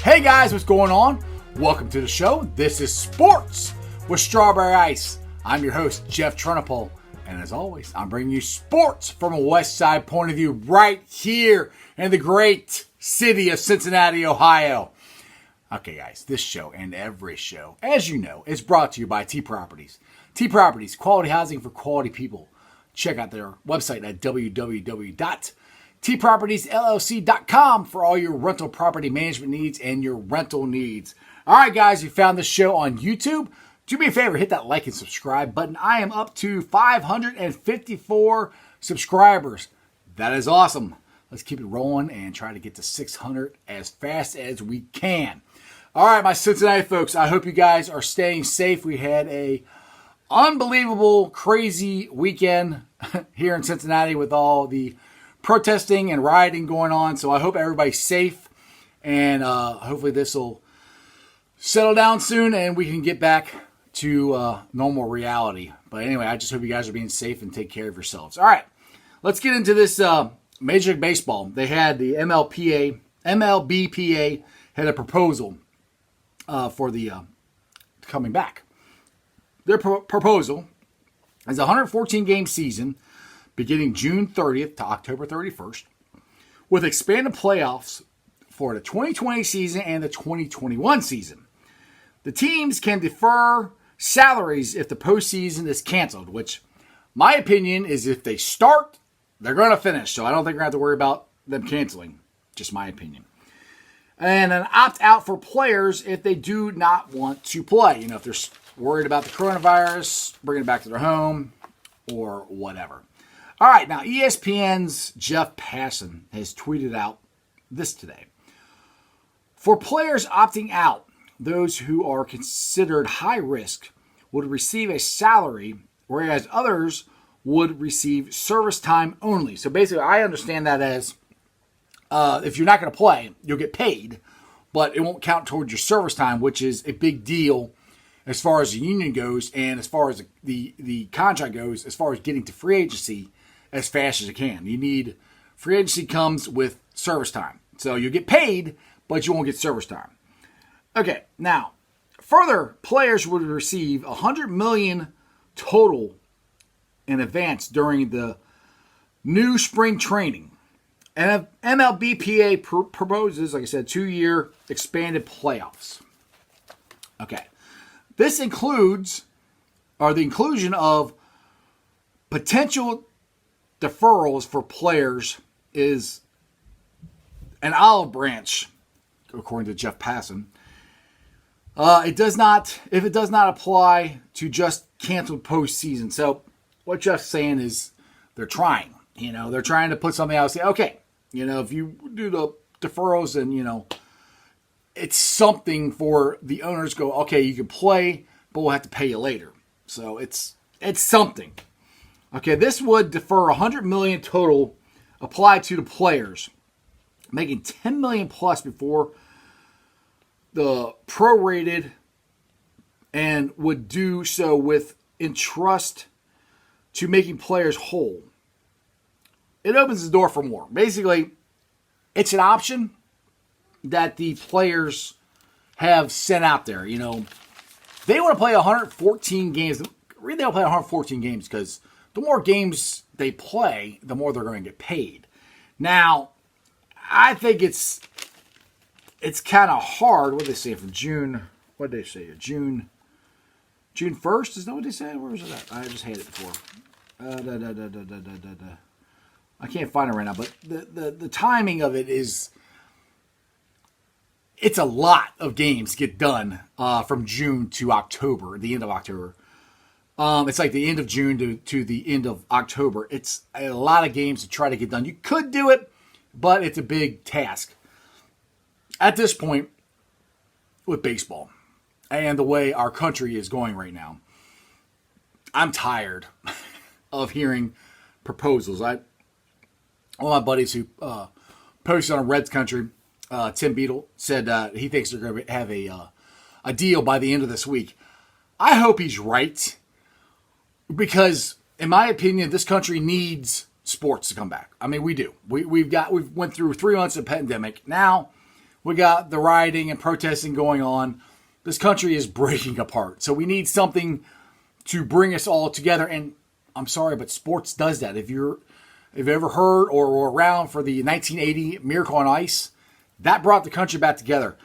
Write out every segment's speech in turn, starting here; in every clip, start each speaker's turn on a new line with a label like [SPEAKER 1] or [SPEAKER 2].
[SPEAKER 1] Hey guys, what's going on? Welcome to the show. This is Sports with Strawberry Ice. I'm your host, Jeff Trunapole. And as always, I'm bringing you sports from a West Side point of view right here in the great city of Cincinnati, Ohio. Okay, guys, this show and every show, as you know, is brought to you by T Properties. T Properties, quality housing for quality people. Check out their website at www.tpropertiesllc.com for all your rental property management needs and your rental needs. All right, guys, you found this show on YouTube. Do me a favor, hit that like and subscribe button. I am up to 554 subscribers. That is awesome. Let's keep it rolling and try to get to 600 as fast as we can. All right, my Cincinnati folks, I hope you guys are staying safe. We had a unbelievable, crazy weekend here in Cincinnati with all the protesting and rioting going on. So I hope everybody's safe, and hopefully this will settle down soon and we can get back to normal reality. But anyway, I just hope you guys are being safe and take care of yourselves. All right, let's get into this Major League Baseball. They had the MLBPA had a proposal for the coming back. Their proposal is a 114-game season beginning June 30th to October 31st with expanded playoffs for the 2020 season and the 2021 season. The teams can defer salaries if the postseason is canceled, which my opinion is if they start, they're going to finish. So I don't think we're going to have to worry about them canceling. Just my opinion. And an opt-out for players if they do not want to play. You know, if they're worried about the coronavirus, bringing it back to their home, or whatever. All right, now ESPN's Jeff Passan has tweeted out this today. For players opting out, those who are considered high risk would receive a salary, whereas others would receive service time only. So basically, I understand that as if you're not going to play, you'll get paid, but it won't count towards your service time, which is a big deal as far as the union goes and as far as the contract goes, as far as getting to free agency as fast as you can. You need free agency comes with service time. So you get paid, but you won't get service time. Okay, now, further, players would receive $100 million total in advance during the new spring training. And MLBPA proposes, like I said, 2-year expanded playoffs. Okay. This includes, or the inclusion of potential deferrals for players is an olive branch, according to Jeff Passan. If it does not apply to just canceled postseason. So what Jeff's saying is they're trying. You know, they're trying to put something out and say, okay, you know, if you do the deferrals and, you know, it's something for the owners to go, okay, you can play, but we'll have to pay you later. So it's something. Okay, this would defer $100 million total applied to the players, making $10 million plus before the prorated, and would do so with interest to making players whole. It opens the door for more. Basically, it's an option that the players have sent out there. You know, they want to play 114 games. Really, they'll play 114 games because the more games they play, the more they're going to get paid. Now, I think it's kind of hard. What did they say from June? What did they say? June 1st? Is that what they said? Where was it at? I just had it before. I can't find it right now, but the timing of it is, it's a lot of games get done from June to October, the end of October. It's like the end of June to the end of October. It's a lot of games to try to get done. You could do it, but it's a big task. At this point, with baseball and the way our country is going right now, I'm tired of hearing proposals. One of my buddies who posted on Reds Country, Tim Beadle, said he thinks they're going to have a deal by the end of this week. I hope he's right, because in my opinion, this country needs sports to come back. I mean, we do. We went through 3 months of pandemic. Now, We got the rioting and protesting going on. This country is breaking apart. So we need something to bring us all together. And I'm sorry, but sports does that. If you've ever heard or were around for the 1980 Miracle on Ice, that brought the country back together.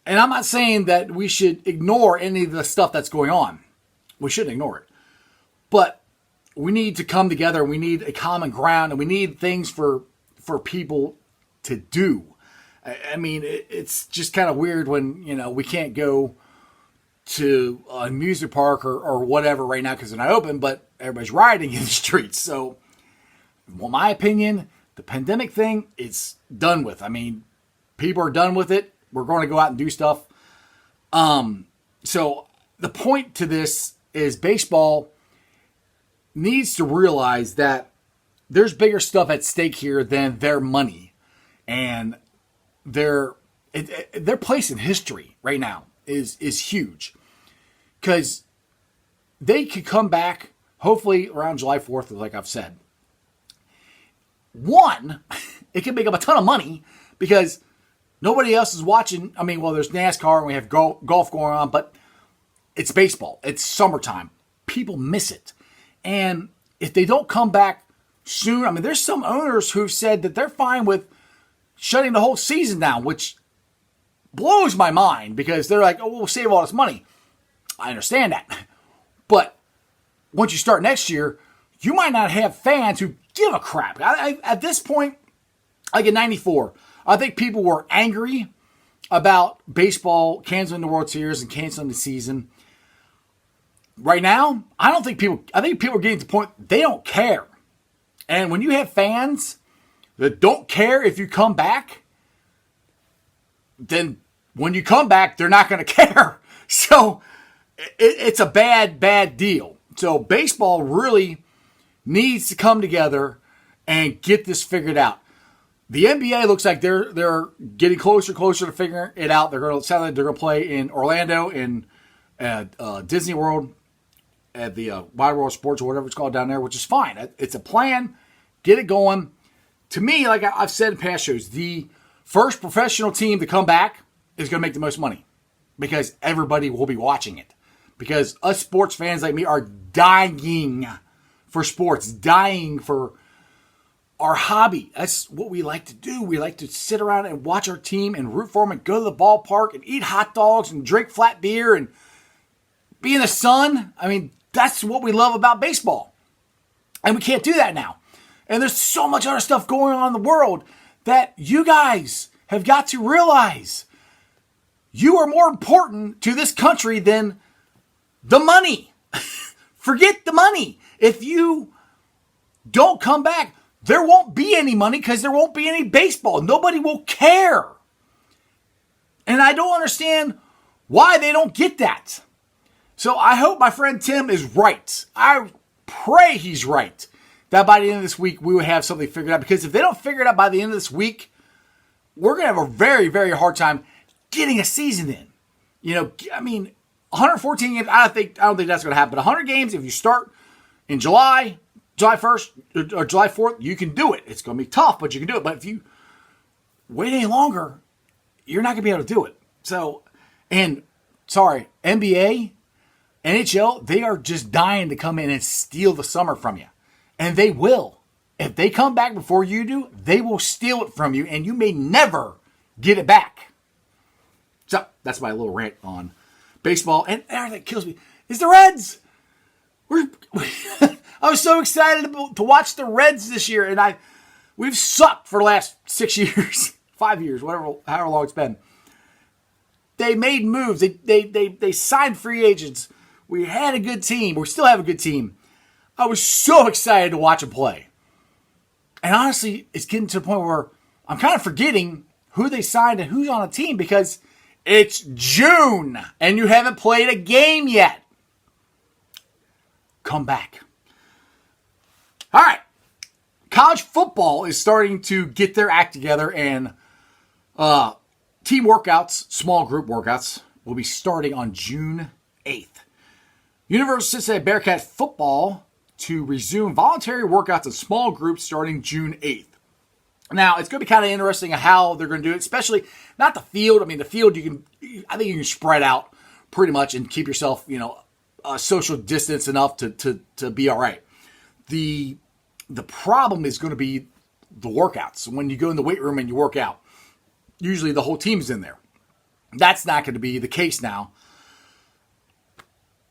[SPEAKER 1] And I'm not saying that we should ignore any of the stuff that's going on. We shouldn't ignore it. But we need to come together. We need a common ground. And we need things for people to do. I mean, it's just kind of weird when, we can't go to an amusement park or whatever right now because they're not open, but everybody's rioting in the streets. So, well, my opinion, the pandemic thing is done with. I mean, people are done with it. We're going to go out and do stuff. So the point to this is baseball needs to realize that there's bigger stuff at stake here than their money. And their place in history right now is huge. Because they could come back, hopefully around July 4th, like I've said. One, it can make up a ton of money because nobody else is watching. I mean, well, there's NASCAR and we have golf going on, but it's baseball. It's summertime. People miss it. And if they don't come back soon, I mean, there's some owners who've said that they're fine with shutting the whole season down, which blows my mind because they're like, oh, we'll save all this money. I understand that. But once you start next year, you might not have fans who give a crap. At this point, like in 94, I think people were angry about baseball canceling the World Series and canceling the season. Right now, I think people are getting to the point they don't care. And when you have fans that don't care if you come back, then when you come back, they're not going to care. So it's a bad deal. So baseball really needs to come together and get this figured out. The NBA looks like they're getting closer to figuring it out. They're going to play in Orlando in Disney World at the Wide World Sports or whatever it's called down there, which is fine. It's a plan. Get it going. To me, like I've said in past shows, the first professional team to come back is going to make the most money because everybody will be watching it. Because us sports fans like me are dying for sports, dying for our hobby. That's what we like to do. We like to sit around and watch our team and root for them and go to the ballpark and eat hot dogs and drink flat beer and be in the sun. I mean, that's what we love about baseball. And we can't do that now. And there's so much other stuff going on in the world that you guys have got to realize you are more important to this country than the money. Forget the money. If you don't come back, there won't be any money because there won't be any baseball. Nobody will care. And I don't understand why they don't get that. So I hope my friend Tim is right. I pray he's right. That by the end of this week, we will have something figured out. Because if they don't figure it out by the end of this week, we're going to have a very, very hard time getting a season in. I mean, 114 games, I don't think that's going to happen. But 100 games, if you start in July 1st or July 4th, you can do it. It's going to be tough, but you can do it. But if you wait any longer, you're not going to be able to do it. So, NBA, NHL, they are just dying to come in and steal the summer from you. And they will. If they come back before you do, they will steal it from you, and you may never get it back. So, that's my little rant on baseball. And everything that kills me is the Reds. I was so excited to watch the Reds this year, and we've sucked for the last 6 years, 5 years, however long it's been. They made moves. They signed free agents. We had a good team. We still have a good team. I was so excited to watch them play. And honestly, it's getting to the point where I'm kind of forgetting who they signed and who's on a team because it's June and you haven't played a game yet. Come back. All right. College football is starting to get their act together, and team workouts, small group workouts, will be starting on June 8th. University of Cincinnati Bearcat football to resume voluntary workouts in small groups starting June 8th. Now, it's going to be kind of interesting how they're going to do it, especially not the field. I mean, the field, I think you can spread out pretty much and keep yourself, social distance enough to be all right. The problem is going to be the workouts. When you go in the weight room and you work out, usually the whole team's in there. That's not going to be the case now.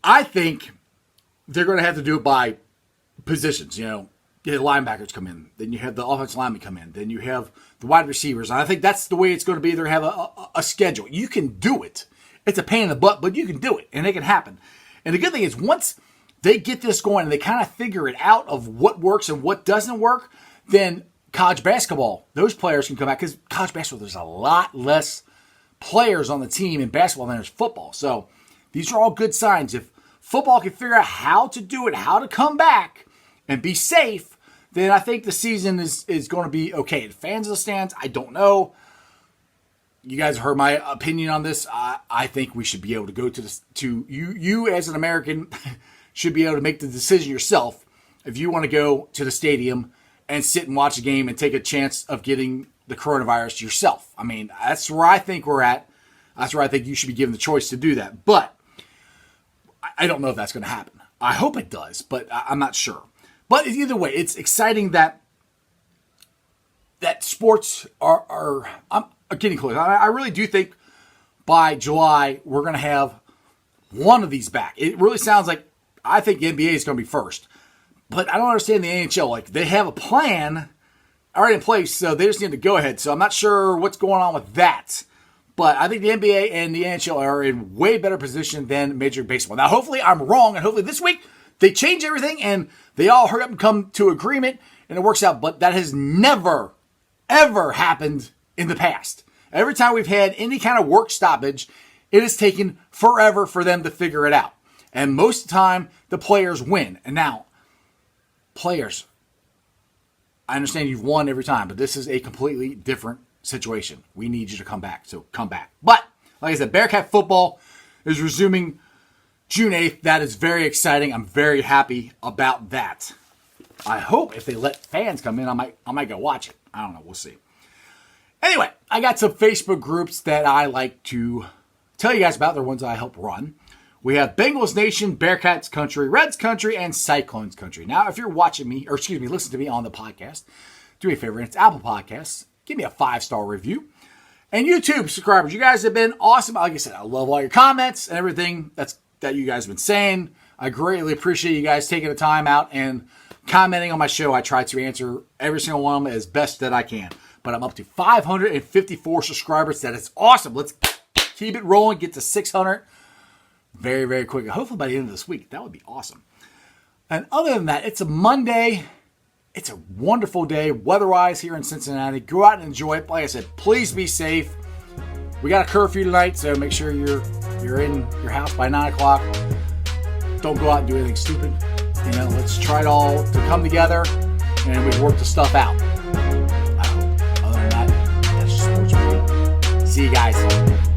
[SPEAKER 1] I think they're going to have to do it by positions. You have linebackers come in, then you have the offensive linemen come in, then you have the wide receivers. And I think that's the way it's going to be. They're going to have a schedule. You can do it. It's a pain in the butt, but you can do it, and it can happen. And the good thing is once they get this going and they kind of figure it out of what works and what doesn't work, then college basketball, those players can come back, because college basketball, there's a lot less players on the team in basketball than there's football. So these are all good signs. If football can figure out how to do it, how to come back and be safe, then I think the season is going to be okay. And fans of the stands, I don't know. You guys have heard my opinion on this. I think we should be able to go to you as an American should be able to make the decision yourself if you want to go to the stadium and sit and watch a game and take a chance of getting the coronavirus yourself. I mean, that's where I think we're at. That's where I think you should be given the choice to do that. But I don't know if that's going to happen. I hope it does, but I'm not sure. But either way, it's exciting that sports are getting close. I really do think by July we're going to have one of these back. It really sounds like I think the NBA is going to be first. But I don't understand the NHL. Like, they have a plan already in place, so they just need to go ahead. So I'm not sure what's going on with that. But I think the NBA and the NHL are in way better position than Major League Baseball. Now, hopefully I'm wrong, and hopefully this week they change everything and they all hurry up and come to agreement and it works out. But that has never, ever happened in the past. Every time we've had any kind of work stoppage, it has taken forever for them to figure it out. And most of the time, the players win. And now, players, I understand you've won every time, but this is a completely different situation. We need you to come back, so come back. But, like I said, Bearcat football is resuming June 8th. That is very exciting. I'm very happy about that. I hope if they let fans come in, I might go watch it. I don't know. We'll see. Anyway, I got some Facebook groups that I like to tell you guys about. They're ones I help run. We have Bengals Nation, Bearcats Country, Reds Country, and Cyclones Country. Now, if you're watching me, listen to me on the podcast, do me a favor, it's Apple Podcasts. Give me a 5-star review. And YouTube subscribers, you guys have been awesome. Like I said, I love all your comments and everything that you guys have been saying. I greatly appreciate you guys taking the time out and commenting on my show. I try to answer every single one of them as best that I can. But I'm up to 554 subscribers. That is awesome. Let's keep it rolling, get to 600 very, very quickly. Hopefully by the end of this week. That would be awesome. And other than that, it's a Monday. It's a wonderful day weather-wise here in Cincinnati. Go out and enjoy it. Like I said, please be safe. We got a curfew tonight, so make sure you're in your house by 9 o'clock. Don't go out and do anything stupid. Let's try it all to come together and we work the stuff out. I hope. Other than that, that's just sports. See you guys.